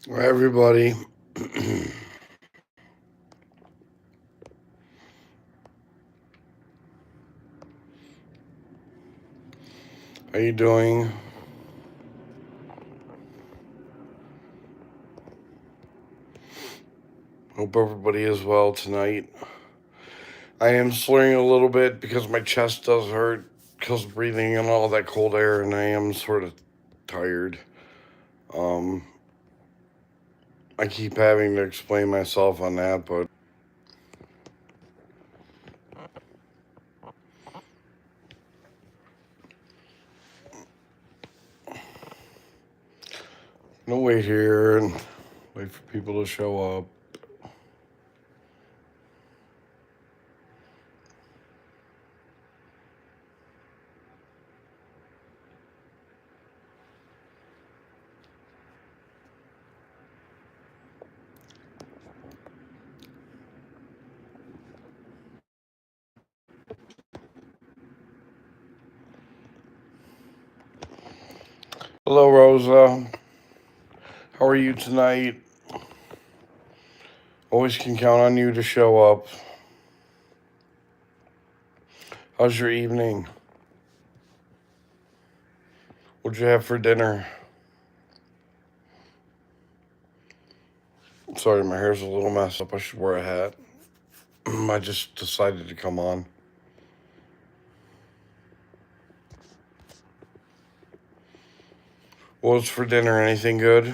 Hi, everybody. How you doing? Hope everybody is well tonight. I am slurring a little bit because my chest does hurt because of breathing in all that cold air, and I am sort of tired. Um, I keep having to explain myself on that, but no wait here and wait for people to show up. Hello, Rosa. How are you tonight? Always can count on you to show up. How's your evening? What'd you have for dinner? Sorry, my hair's a little messed up. I should wear a hat. I just decided to come on. What's for dinner? Anything good?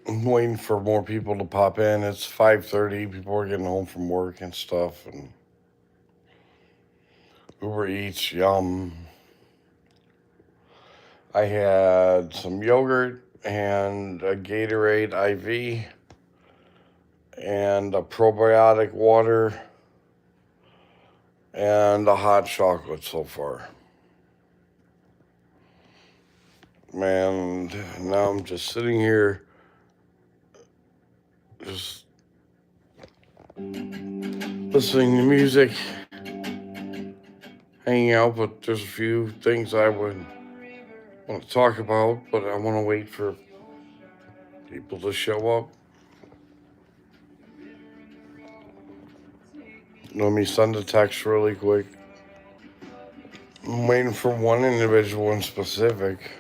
I'm waiting for more people to pop in. It's 5:30. People are getting home from work and stuff, and Uber Eats. Yum. I had some yogurt and a Gatorade IV and a probiotic water and a hot chocolate so far. Man, now I'm just sitting here, just listening to music, hanging out. But there's a few things I would want to talk about, but I want to wait for people to show up. Let me send a text really quick. I'm waiting for one individual in specific.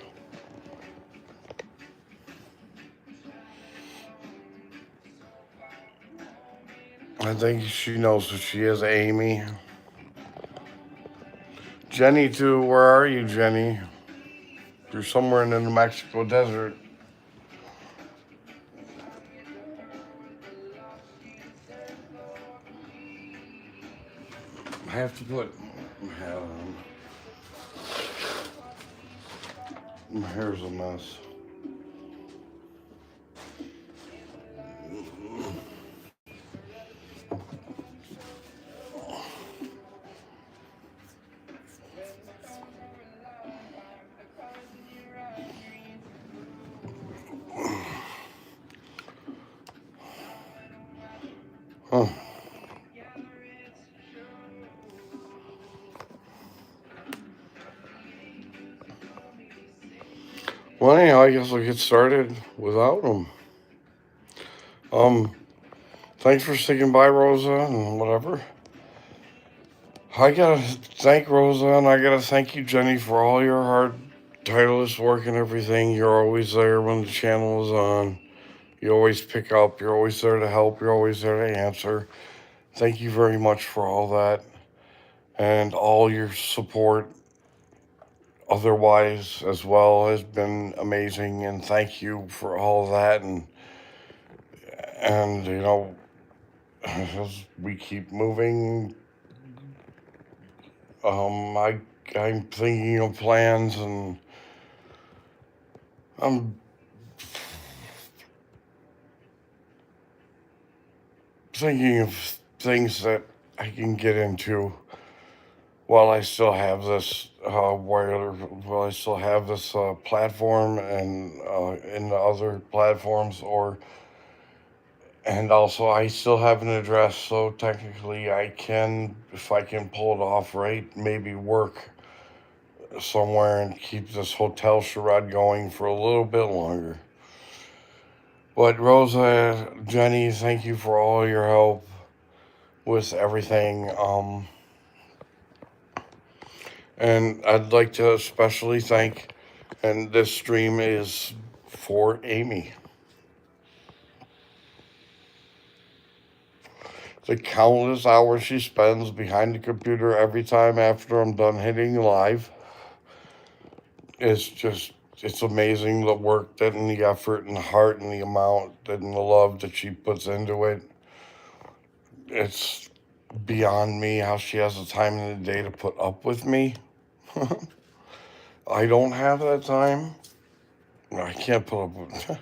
I think she knows who she is, Amy. Jenny, too. Where are you, Jenny? You're somewhere in the New Mexico desert. I have to put my hat on. My hair's a mess. Huh. Well, anyhow, I guess I'll get started without him. Um, Thanks for sticking by, Rosa, and whatever. I gotta thank Rosa, and I gotta thank you, Jenny, for all your hard, tireless work and everything. You're always there when the channel is on. You always pick up. You're always there to help. You're always there to answer. Thank you very much for all that and all your support. Otherwise, as well, has been amazing, and thank you for all that. And as we keep moving, I'm thinking of plans, and I'm thinking of things that I can get into while I still have this while I still have this platform and in the other platforms, or and also I still have an address, so technically I can, if I can pull it off right, maybe work somewhere and keep this hotel charade going for a little bit longer. But Rosa, Jenny, thank you for all your help with everything. And I'd like to especially thank, and this stream is for Amy. The countless hours she spends behind the computer every time after I'm done hitting live is just, it's amazing the work that and the effort and the heart and the amount and the love that she puts into it. It's beyond me how she has the time in the day to put up with me. I don't have that time. I can't put up with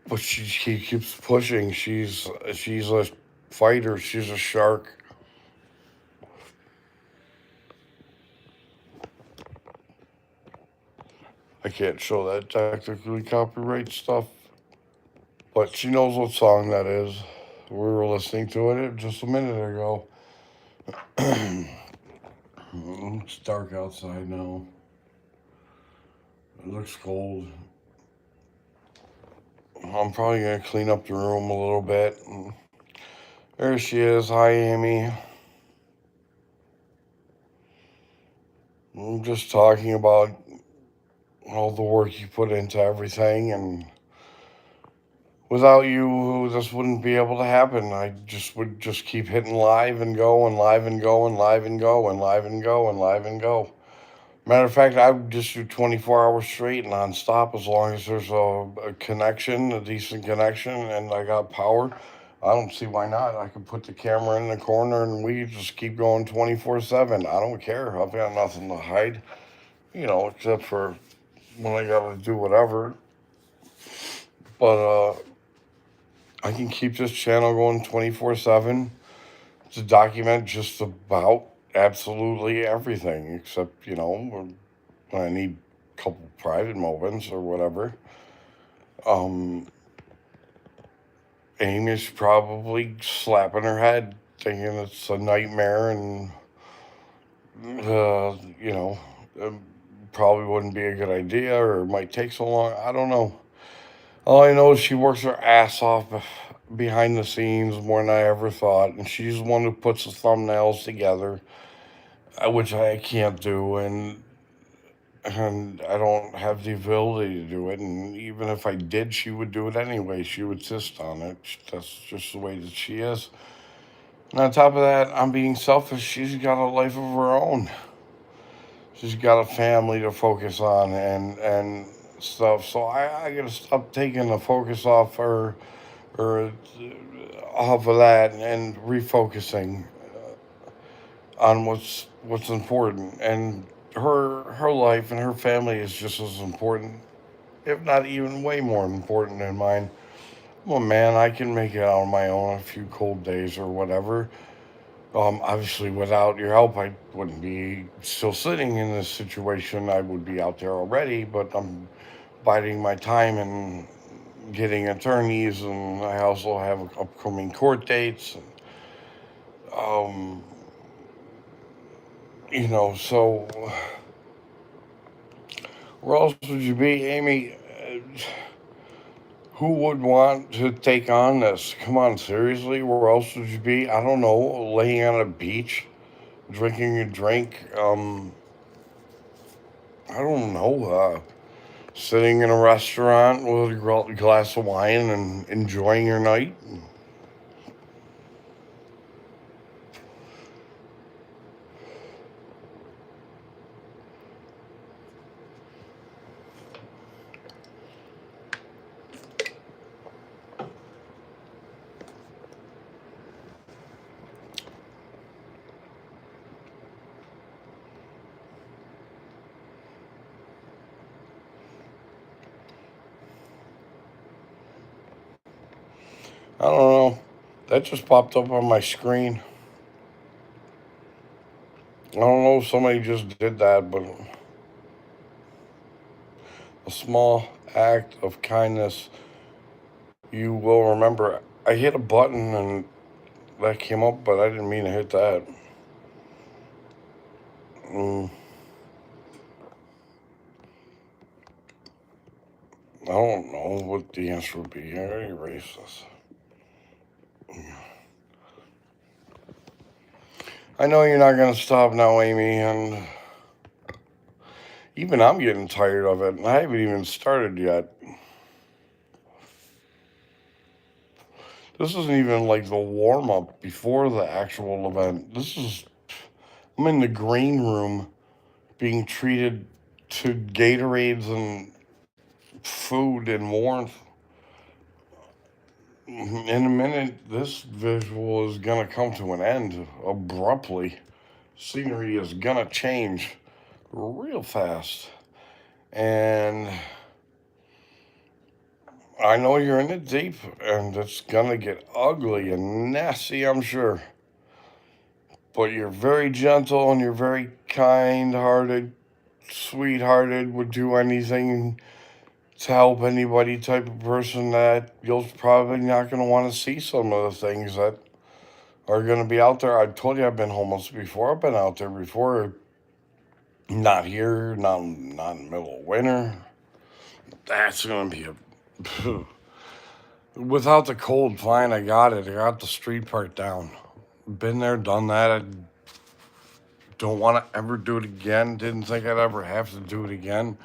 but she keeps pushing. She's a fighter. She's a shark. I can't show that technically copyright stuff, but she knows what song that is. We were listening to it just a minute ago. It's dark outside now. It looks cold. I'm probably gonna clean up the room a little bit. There she is. Hi, Amy. I'm just talking about all the work you put into everything, and without you, this wouldn't be able to happen. I just would just keep hitting live and go and live and go and live and go and live and go and live and go. Matter of fact, I would just do 24 hours straight nonstop as long as there's a connection, a decent connection, and I got power. I don't see why not. I could put the camera in the corner and we just keep going 24/7. I don't care. I've got nothing to hide, except for when I gotta do whatever. But I can keep this channel going 24/7 to document just about absolutely everything, except, when I need a couple private moments or whatever. Um, Amy's probably slapping her head, thinking it's a nightmare, and uh, you know, it probably wouldn't be a good idea, or it might take so long. I don't know. All I know is she works her ass off behind the scenes more than I ever thought, and she's the one who puts the thumbnails together, which I can't do, and I don't have the ability to do it. And even if I did, she would do it anyway. She would insist on it. That's just the way that she is. And on top of that, I'm being selfish. She's got a life of her own. She's got a family to focus on and stuff. So I gotta stop taking the focus off her or off of that and refocusing on what's important. And her life and her family is just as important, if not even way more important than mine. Well, man, I can make it out on my own a few cold days or whatever. Obviously, without your help, I wouldn't be still sitting in this situation. I would be out there already, but I'm biding my time and getting attorneys, and I also have upcoming court dates. Um, so where else would you be, Amy? Who would want to take on this? Come on, seriously, where else would you be? I don't know, laying on a beach, drinking a drink. I don't know. Sitting in a restaurant with a glass of wine and enjoying your night. I don't know. That just popped up on my screen. I don't know if somebody just did that, but a small act of kindness you will remember. I hit a button and that came up, but I didn't mean to hit that. Mm, I don't know what the answer would be. I already erased this. I know you're not going to stop now, Amy, and even I'm getting tired of it, and I haven't even started yet. This isn't even like the warm up before the actual event. I'm in the green room being treated to Gatorades and food and warmth. In a minute, this visual is going to come to an end abruptly. Scenery is going to change real fast. And I know you're in it deep, and it's going to get ugly and nasty, I'm sure. But you're very gentle and you're very kind hearted, sweethearted, would do anything to help anybody type of person that you're probably not going to want to see some of the things that are going to be out there. I told you I've been homeless before. I've been out there before. Not here, not in the middle of winter. That's going to be a. Without the cold, fine, I got it. I got the street part down. Been there, done that. I don't want to ever do it again. Didn't think I'd ever have to do it again.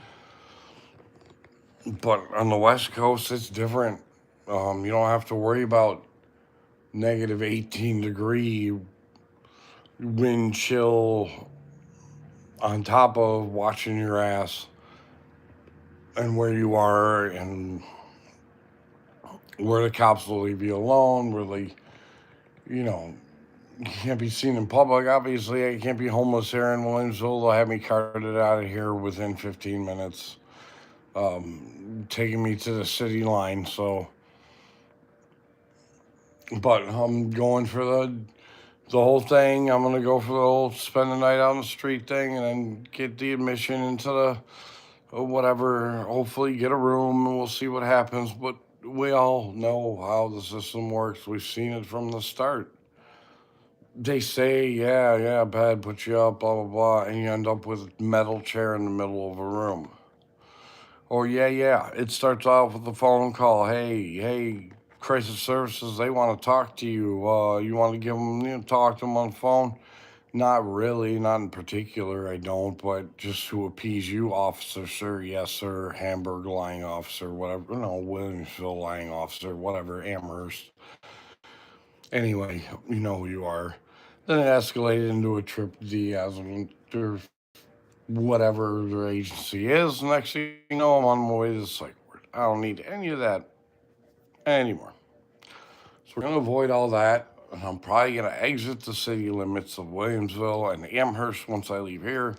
But on the West Coast, it's different. You don't have to worry about negative 18 degree wind chill on top of watching your ass and where you are and where the cops will leave you alone, where they, you know, you can't be seen in public. Obviously, I can't be homeless here in Williamsville. They'll have me carted out of here within 15 minutes, taking me to the city line. So, but I'm going for the whole thing. I'm gonna go for the whole spend the night out on the street thing, and then get the admission into the whatever. Hopefully, get a room, and we'll see what happens. But we all know how the system works. We've seen it from the start. They say, yeah, bad, put you up, blah blah blah, and you end up with a metal chair in the middle of a room. Or yeah, it starts off with a phone call. Hey, crisis services, they want to talk to you. You want to give them, talk to them on the phone? Not really, not in particular. I don't, but just to appease you, officer, sir, yes, sir, Hamburg lying officer, whatever. No, Williamsville lying officer, whatever, Amherst. Anyway, you know who you are. Then it escalated into a trip D as or whatever their agency is. Next thing you know, I'm on my way to the psych ward. I don't need any of that anymore. So we're going to avoid all that. And I'm probably going to exit the city limits of Williamsville and Amherst once I leave here.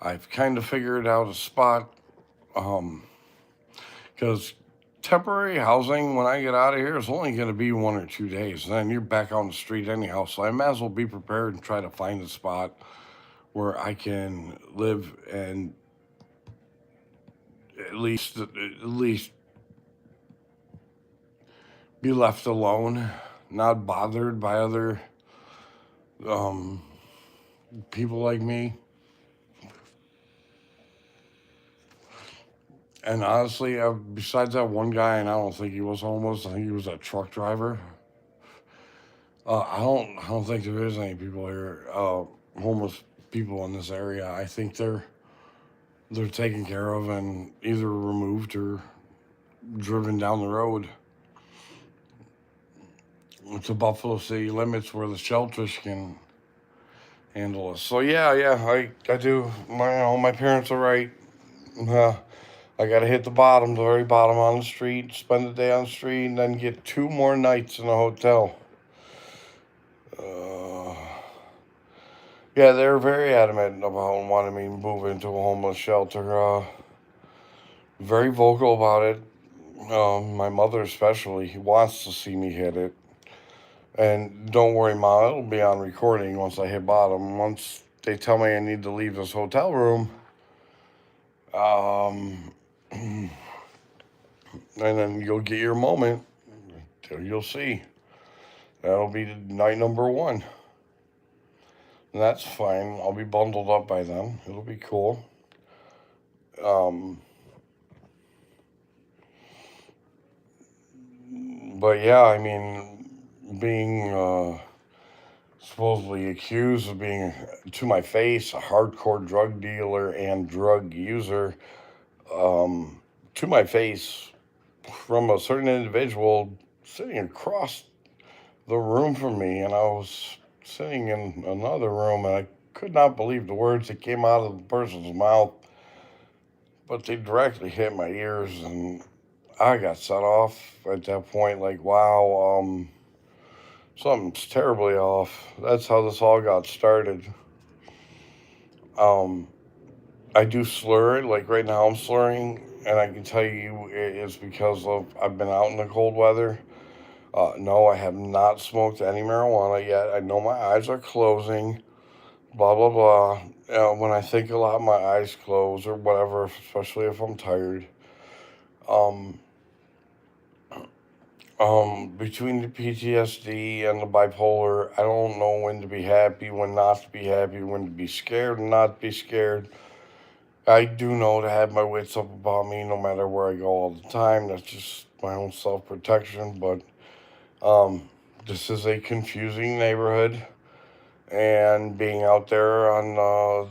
I've kind of figured out a spot because temporary housing, when I get out of here, is only going to be 1 or 2 days. And then you're back on the street anyhow. So I might as well be prepared and try to find a spot where I can live and at least be left alone, not bothered by other um, people like me. And honestly, besides that one guy, and I don't think he was homeless. I think he was a truck driver. I don't think there is any people here, homeless people in this area. I think they're taken care of and either removed or driven down the road to Buffalo city limits where the shelters can handle us. So yeah, I do. My parents are right. Uh, I gotta hit the bottom, the very bottom on the street, spend the day on the street, and then get 2 more nights in a hotel. Uh, yeah, they're very adamant about wanting me to move into a homeless shelter. Very vocal about it. My mother especially, he wants to see me hit it. And don't worry, Mom, it'll be on recording once I hit bottom. Once they tell me I need to leave this hotel room. Um, and then you'll get your moment. You'll see. That'll be night number one. And that's fine. I'll be bundled up by then. It'll be cool. Um, but yeah, I mean, being supposedly accused of being, to my face, a hardcore drug dealer and drug user, um, to my face, from a certain individual sitting across the room from me, and I was sitting in another room, and I could not believe the words that came out of the person's mouth, but they directly hit my ears, and I got set off at that point. Like, wow, something's terribly off. That's how this all got started. Um, I do slur it. Like right now, I'm slurring, and I can tell you it is because of I've been out in the cold weather. No, I have not smoked any marijuana yet. I know my eyes are closing. Blah blah blah. When I think a lot, my eyes close or whatever, especially if I'm tired. Um, between the PTSD and the bipolar, I don't know when to be happy, when not to be happy, when to be scared and not be scared. I do know to have my wits up about me no matter where I go all the time. That's just my own self protection. But um, this is a confusing neighborhood, and being out there on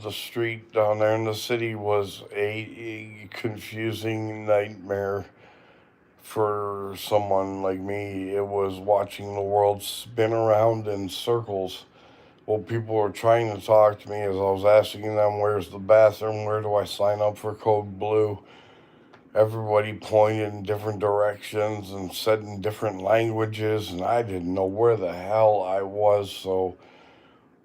the street down there in the city was a confusing nightmare for someone like me. It was watching the world spin around in circles. Well, people were trying to talk to me as I was asking them, where's the bathroom? Where do I sign up for Code Blue? Everybody pointed in different directions and said in different languages, and I didn't know where the hell I was. So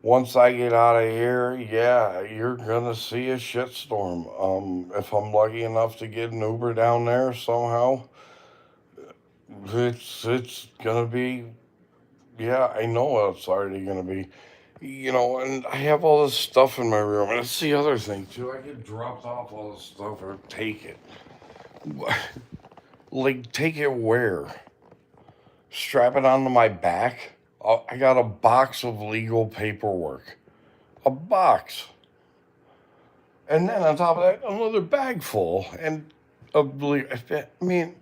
once I get out of here, yeah, you're gonna see a shitstorm. If I'm lucky enough to get an Uber down there somehow, it's gonna be, yeah, I know what it's already gonna be. And I have all this stuff in my room, and it's the other thing too. I get dropped off all this stuff or take it. Like, take it where? Strap it onto my back? I got a box of legal paperwork. A box. And then on top of that, another bag full. And I mean,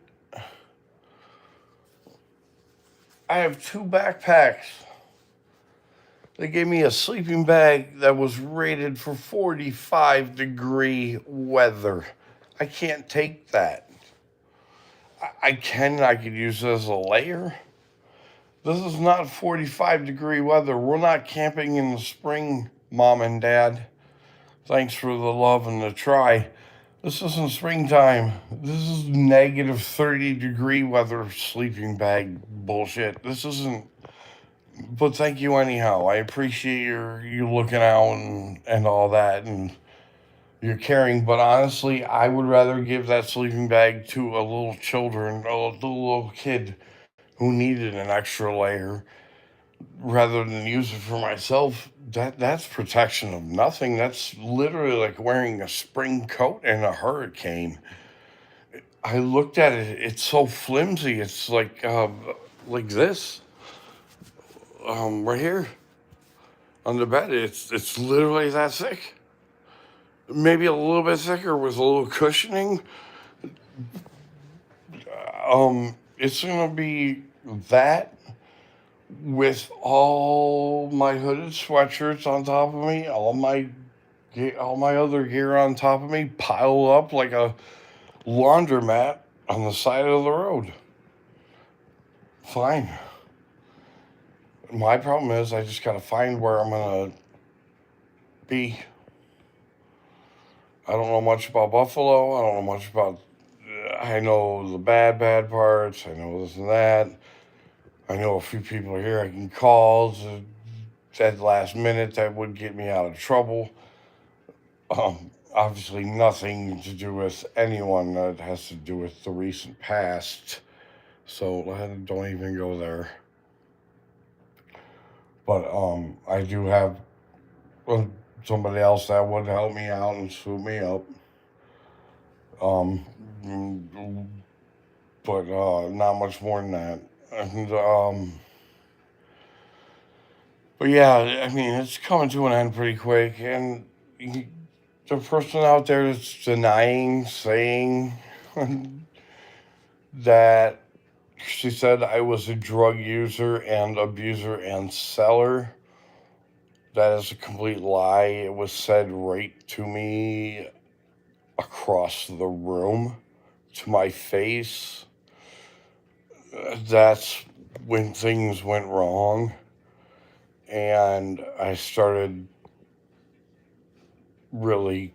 I have two backpacks. They gave me a sleeping bag that was rated for 45-degree weather. I can't take that. I could use it as a layer. This is not 45-degree weather. We're not camping in the spring, Mom and Dad. Thanks for the love and the try. This isn't springtime. This is negative 30-degree weather sleeping bag bullshit. This isn't. But thank you anyhow. I appreciate you looking out and all that, and you're caring. But honestly, I would rather give that sleeping bag to a little kid who needed an extra layer rather than use it for myself. That's protection of nothing. That's literally like wearing a spring coat in a hurricane. I looked at it. It's so flimsy. It's like this, right here on the bed. It's literally that thick. Maybe a little bit thicker with a little cushioning. It's gonna be that with all my hooded sweatshirts on top of me, all my other gear on top of me, piled up like a laundromat on the side of the road. Fine. My problem is I just gotta find where I'm gonna be. I don't know much about Buffalo. I don't know much about. I know the bad parts. I know this and that. I know a few people here I can call at the last minute that would get me out of trouble. Obviously, nothing to do with anyone that has to do with the recent past. So don't even go there. But I do have somebody else that would help me out and swoop me up. Um, but not much more than that. And but yeah, I mean, it's coming to an end pretty quick. And you, the person out there that's denying saying that she said I was a drug user and abuser and seller. That is a complete lie. It was said right to me across the room, to my face. That's when things went wrong. And I started really,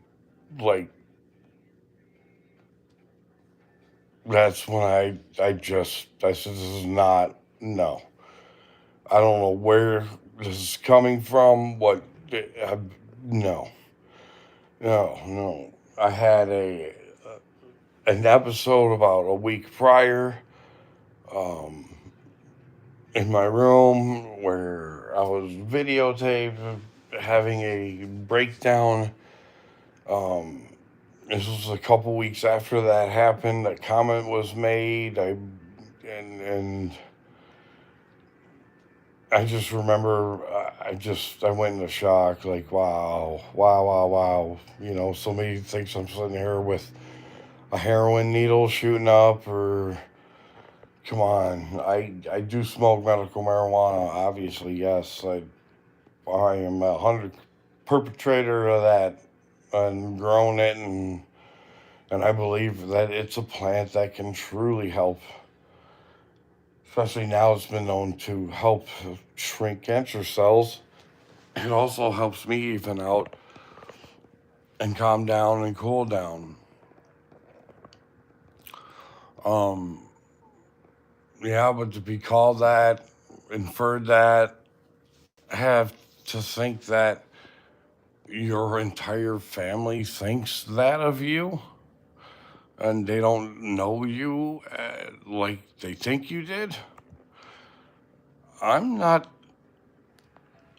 like, that's when I said, this is not, no. I don't know where this is coming from. Uh, no, no. I had an episode about a week prior, um, in my room where I was videotaped having a breakdown. Um, this was a couple weeks after that happened. A comment was made. And I just remember, I went into shock. Like, wow. Somebody thinks I'm sitting here with a heroin needle shooting up, or come on. I do smoke medical marijuana. Obviously, yes. I am a hundred perpetrator of that, and grown it, and I believe that it's a plant that can truly help. Especially now, it's been known to help shrink cancer cells. It also helps me even out and calm down and cool down. Um, yeah, but to be called that, inferred that, have to think that your entire family thinks that of you, and they don't know you like they think you did. I'm not.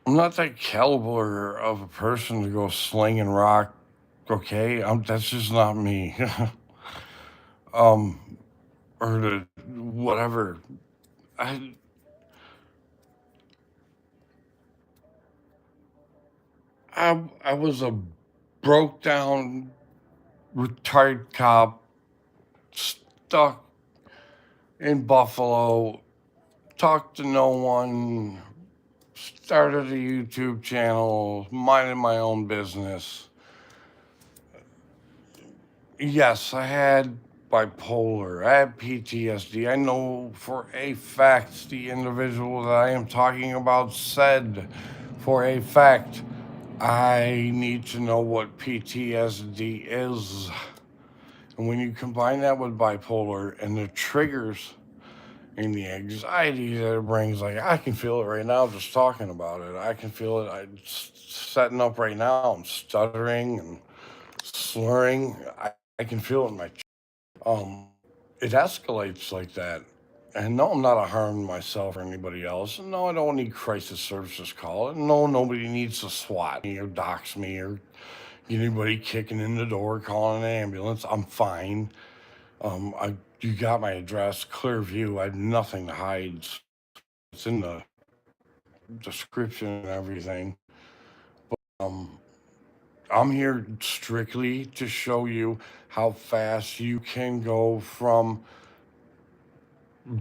I'm not that caliber of a person to go slinging rock. Okay, that's just not me. um, or to whatever. I I was a broke down retired cop stuck in Buffalo. Talked to no one. Started a YouTube channel. Minded my own business. Yes, I had bipolar. I had PTSD. I know for a fact the individual that I am talking about said for a fact, I need to know what PTSD is. And when you combine that with bipolar and the triggers and the anxiety that it brings, like I can feel it right now just talking about it. I can feel it. I'm setting up right now. I'm stuttering and slurring. I can feel it in my um, it escalates like that. And no, I'm not harming myself or anybody else. And no, I don't need crisis services call. And no, nobody needs to SWAT me or dox me or get anybody kicking in the door, calling an ambulance. I'm fine. You got my address, Clearview. I have nothing to hide. It's in the description and everything. Um, I'm here strictly to show you how fast you can go from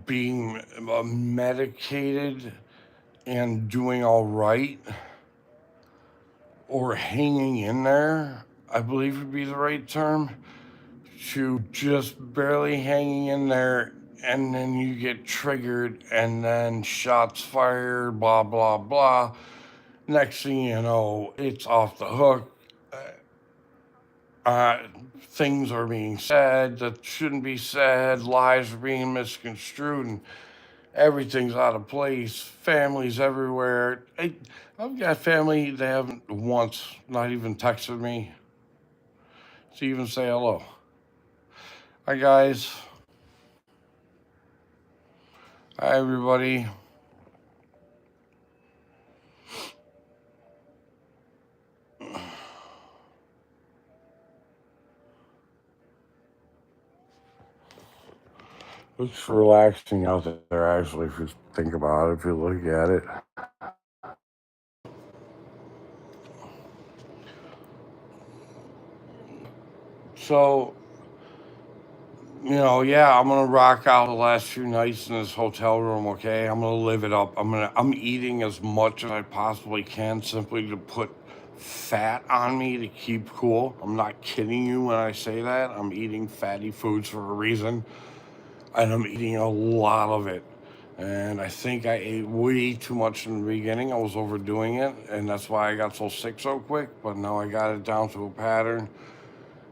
being medicated and doing all right, or hanging in there, I believe would be the right term, to just barely hanging in there, and then you get triggered, and then shots fired, blah, blah, blah. Next thing you know, it's off the hook. Uh, Things are being said that shouldn't be said, lies are being misconstrued, and everything's out of place. Families everywhere. I've got family that haven't once, not even texted me to even say hello. Hi, guys. Hi, everybody. It's relaxing out there, actually, if you think about it, if you look at it. So, yeah, I'm gonna rock out the last few nights in this hotel room, okay? I'm gonna live it up. I'm eating as much as I possibly can simply to put fat on me to keep cool. I'm not kidding you when I say that. I'm eating fatty foods for a reason, and I'm eating a lot of it. And I think I ate way too much in the beginning. I was overdoing it, and that's why I got so sick so quick. But now I got it down to a pattern,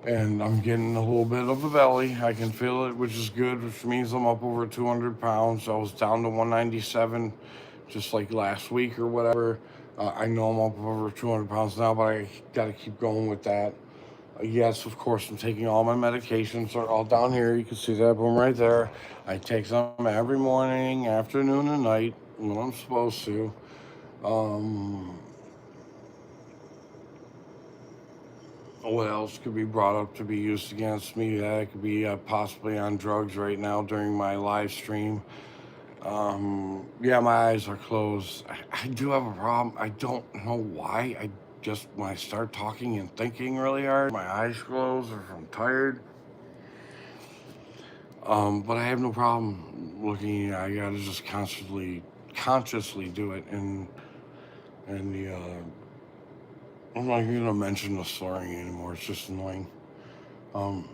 and I'm getting a little bit of a belly. I can feel it, which is good, which means I'm up over 200 pounds. I was down to 197 just like last week or whatever. I know I'm up over 200 pounds now, but I got to keep going with that. Yes, of course, I'm taking all my medications. They're all down here. You can see that, boom, right there. I take some every morning, afternoon, and night when I'm supposed to. Um, what else could be brought up to be used against me? That I could be possibly on drugs right now during my live stream. Yeah, my eyes are closed. I do have a problem. I don't know why. I just, when I start talking and thinking really hard, my eyes close or if I'm tired. But I have no problem looking. I gotta just consciously do it, and the I'm not gonna mention the slurring anymore. It's just annoying. Um,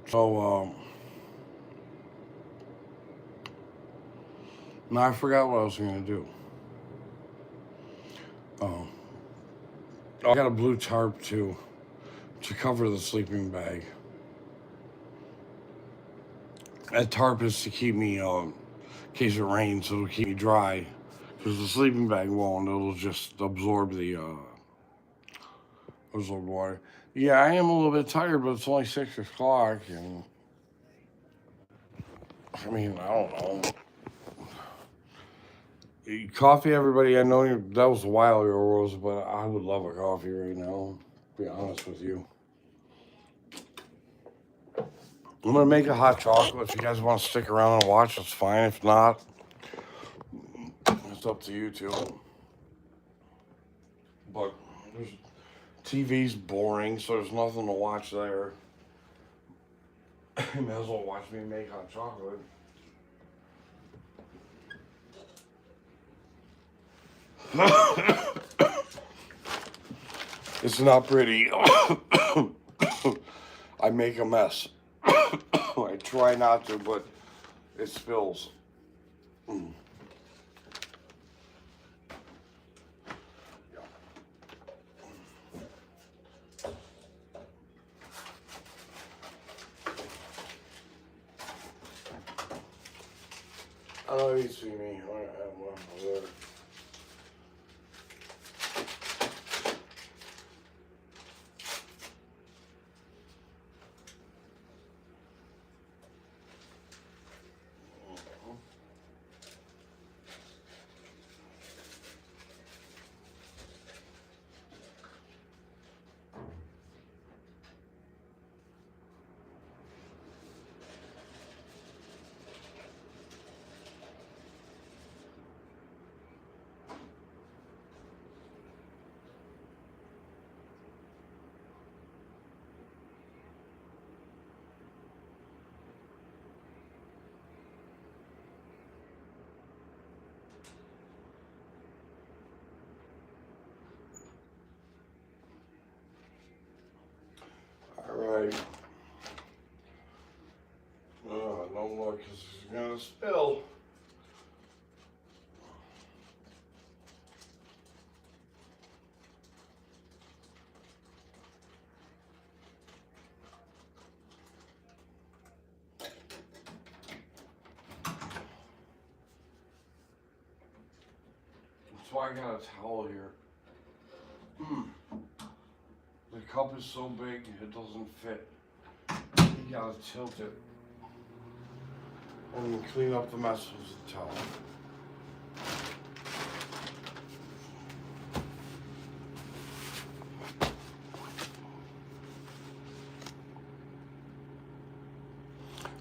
so now I forgot what I was gonna do. Um, I got a blue tarp too to cover the sleeping bag. That tarp is to keep me, in case it rains, it'll keep me dry. Because the sleeping bag won't. It'll just absorb water. Yeah, I am a little bit tired, but it's only 6 o'clock, and I mean, I don't know. Coffee, everybody. I know that was a while ago, Rose, but I would love a coffee right now. To be honest with you, I'm gonna make a hot chocolate. If you guys want to stick around and watch, that's fine. If not, it's up to you too. But there's, TV's boring, so there's nothing to watch there. You may as well watch me make hot chocolate. It's not pretty. I make a mess. I try not to, but it spills. Mm. Oh, you see me. Whatever. All right. Don't look, because it's gonna spill. That's why I got a towel here. The cup is so big, it doesn't fit. You gotta tilt it. And clean up the mess with the towel.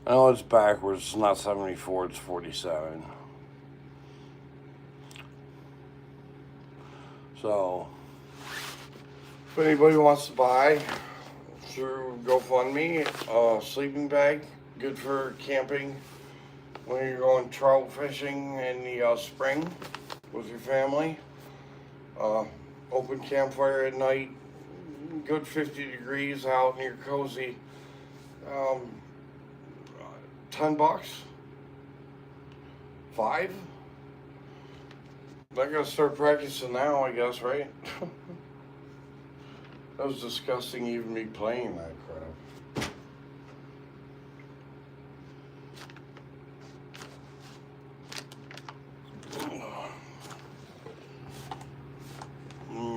I know it's backwards. It's not 74, it's 47. So, if anybody wants to buy through GoFundMe, sleeping bag, good for camping when you're going trout fishing in the spring with your family. Open campfire at night, good 50 degrees out and you're cozy. Um, $10? 5? I gotta start practicing now, I guess, right? That was disgusting, even me playing that crap.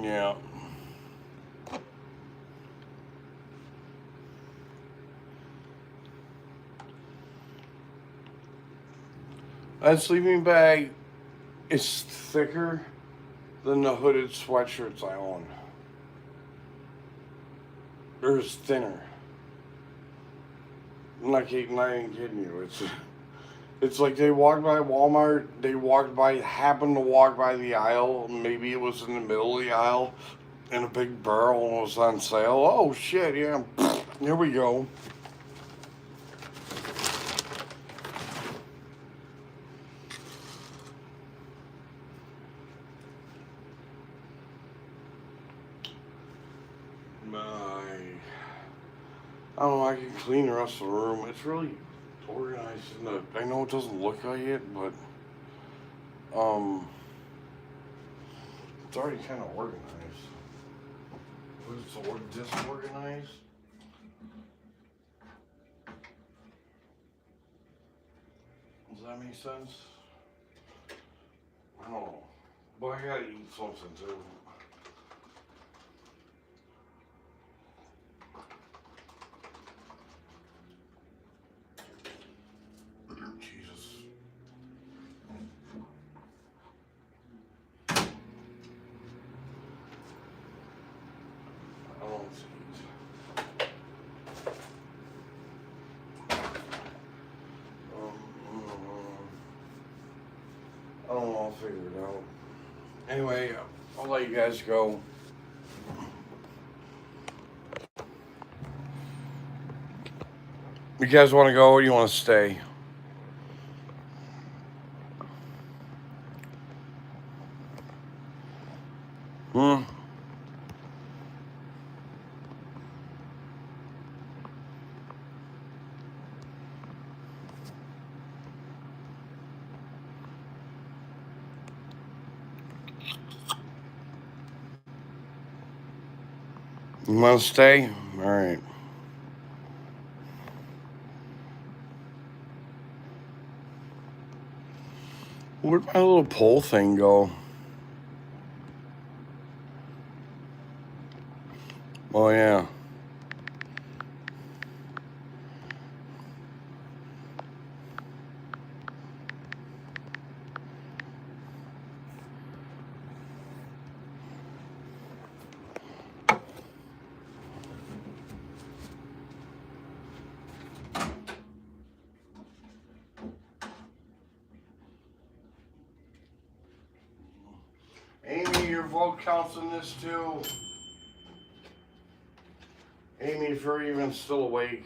Yeah. That sleeping bag is thicker than the hooded sweatshirts I own. They're just thinner. I'm not even kidding you. It's like they walked by Walmart, happened to walk by the aisle, maybe it was in the middle of the aisle, and a big barrel was on sale. Oh shit, yeah, here we go. I don't know, I can clean the rest of the room. It's really organized. I know it doesn't look like it, but it's already kind of organized. But it's disorganized. Does that make sense? I don't know. But I gotta eat something too. Jesus. I don't eat. I don't know, I'll figure it out. Anyway, I'll let you guys go. You guys want to go or you want to stay? Hmm? You want to stay? All right. Where'd my little pole thing go? Oh, yeah. Amy, your vote counts in this too. Amy, if you're even still awake.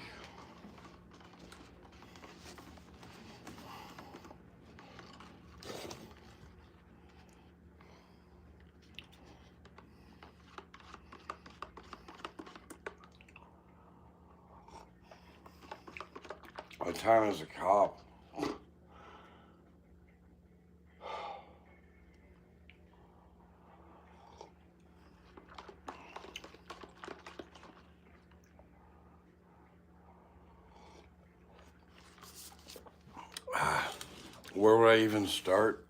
What time is a cop? Where would I even start?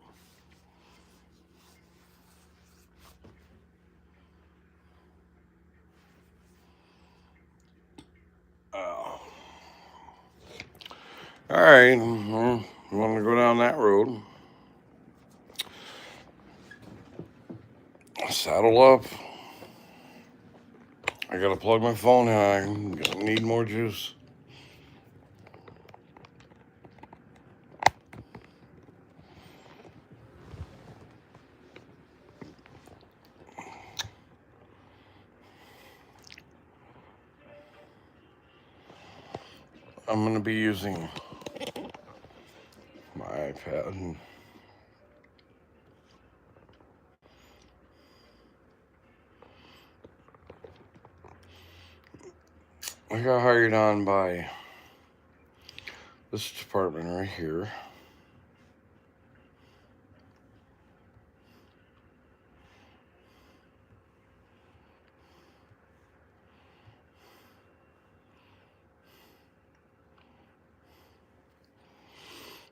Oh. All right. Well, you want to go down that road? Saddle up. I gotta plug my phone in. I need more juice. I'm going to be using my iPad. I got hired on by this department right here.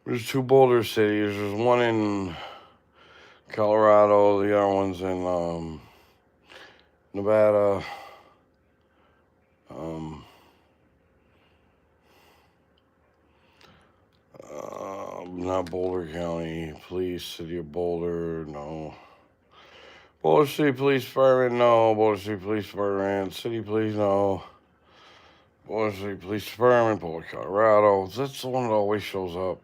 There's 2 Boulder cities. There's one in Colorado. The other one's in Nevada. Not Boulder County Police, City of Boulder, no. Boulder City Police Department, no. Boulder City Police Department, City Police, no. Boulder City Police Department, Boulder, Colorado. That's the one that always shows up.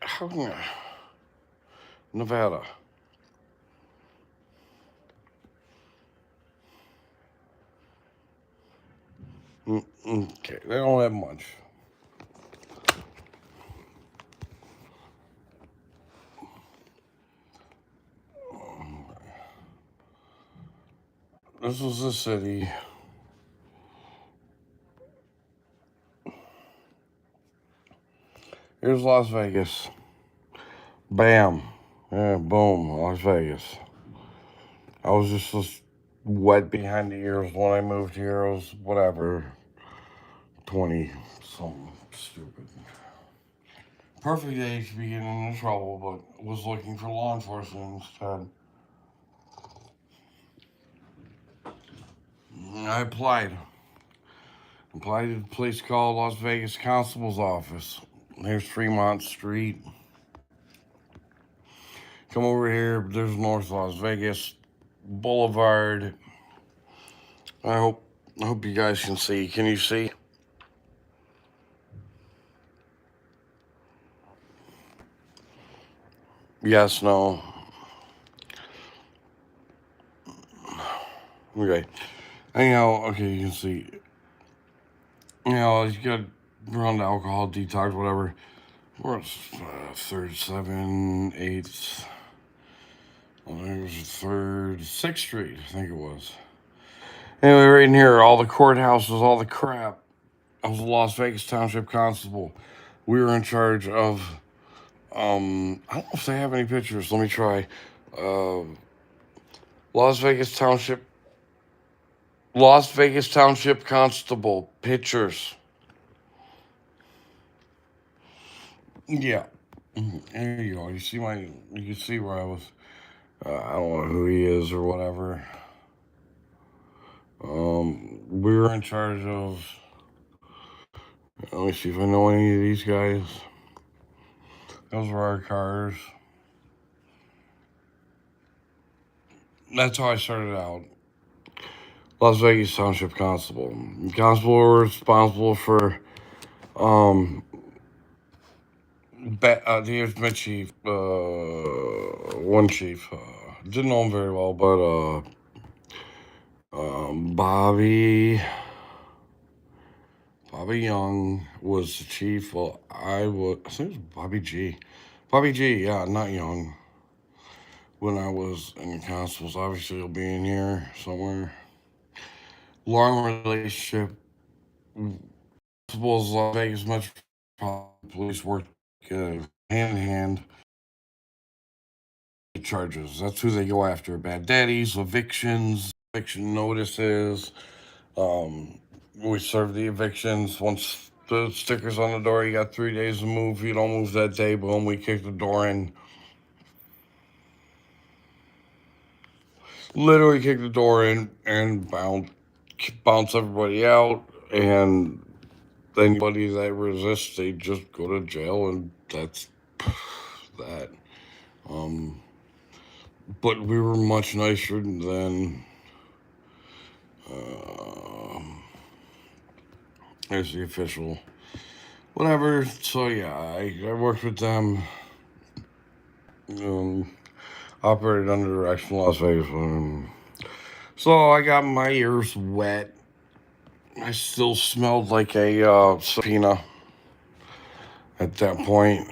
How can I? Nevada. Okay, they don't have much. This was the city. Here's Las Vegas. Bam. Yeah, boom, Las Vegas. I was just wet behind the ears when I moved here. I was whatever, 20 something stupid. Perfect age to be getting into trouble, but was looking for law enforcement instead. I applied. Applied to a place called Las Vegas Constable's Office. There's Fremont Street. Come over here, there's North Las Vegas Boulevard. I hope you guys can see. Can you see? Yes, no. Okay. Anyhow, okay, you can see. You know, you got around alcohol detox, whatever. We're at 3rd, 7th, 8th. I think it was 3rd, 6th Street, I think it was. Anyway, right in here, all the courthouses, all the crap. I was a Las Vegas Township Constable. We were in charge of, I don't know if they have any pictures. Let me try. Las Vegas Township Constable pictures. Yeah. There you go. You can see where I was. I don't know who he is or whatever. We were in charge of, let me see if I know any of these guys. Those were our cars. That's how I started out. Las Vegas Township Constable. The constable were responsible for, the ultimate chief, one chief, didn't know him very well, but, Bobby Young was the chief. Well, I think it was Bobby G, yeah, not Young. When I was in the constables, obviously he'll be in here somewhere. Long relationship. Constables, Las Vegas Metropolitan Police work hand in hand. Charges. That's who they go after. Bad daddies, evictions, eviction notices. We serve the evictions. Once the sticker's on the door, you got 3 days to move. If you don't move that day, boom, we kick the door in. Literally kick the door in and bounce everybody out. And anybody that resists, they just go to jail, and that's that. But we were much nicer than. There's the official. Whatever. So yeah, I worked with them. Operated under direction Las Vegas. So I got my ears wet I still smelled like a subpoena at that point.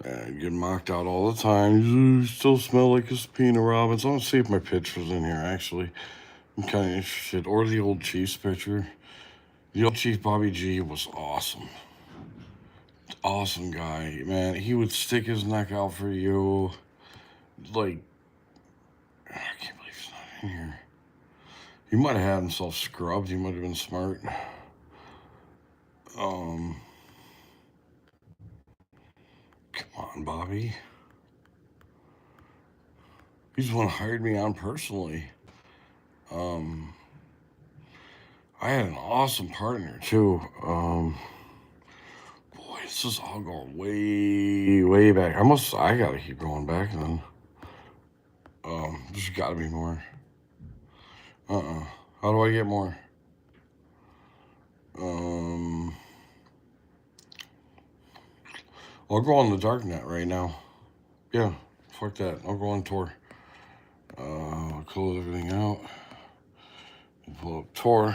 I'd get mocked out all the time. You still smell like a subpoena, Robbins. I want to see if my picture's in here, actually. I'm kind of interested. Or the old Chiefs picture. The old Chief Bobby G was awesome. Awesome guy, man. He would stick his neck out for you. Like, I can't believe he's not in here. He might have had himself scrubbed. He might have been smart. Come on, Bobby. He's the one who hired me on personally. I had an awesome partner too. Boy, this is all going way, way back. I gotta keep going back then. There's gotta be more. How do I get more? I'll go on the darknet right now. Yeah, fuck that. I'll go on Tor. I'll close everything out. Pull up Tor.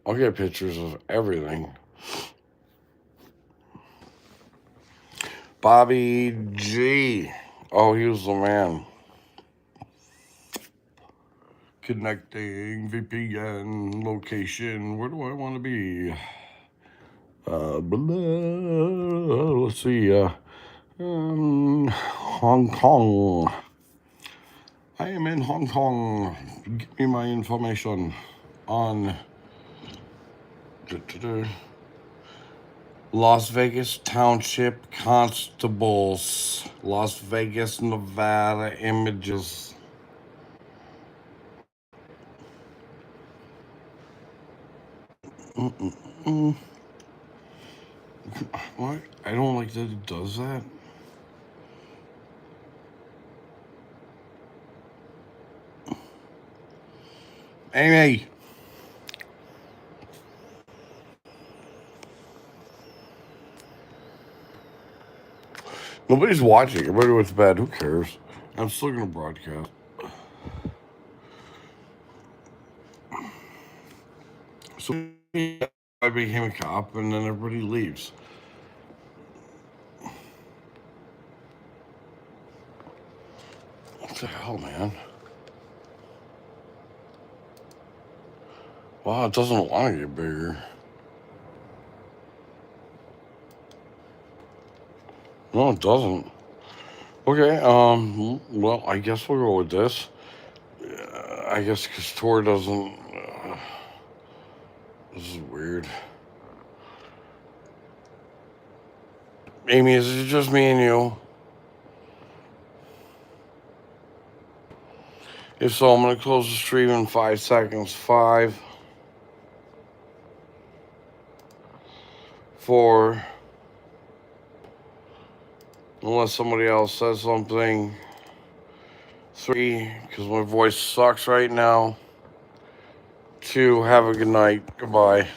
I'll get pictures of everything. Bobby G. Oh, he was the man. Connecting VPN location. Where do I want to be? Let's see. Hong Kong. I am in Hong Kong. Give me my information on Las Vegas Township Constables. Las Vegas, Nevada images. What? I don't like that it does that. Amy. Nobody's watching. Everybody went to bed. Who cares? I'm still going to broadcast. So I became a cop, and then everybody leaves. What the hell, man? Wow, it doesn't want to get bigger. No, it doesn't. Okay, well, I guess we'll go with this. I guess because Tor doesn't... this is weird. Amy, is it just me and you? If so, I'm going to close the stream in 5 seconds. 5, 4, unless somebody else says something. 3, because my voice sucks right now. 2, have a good night. Goodbye.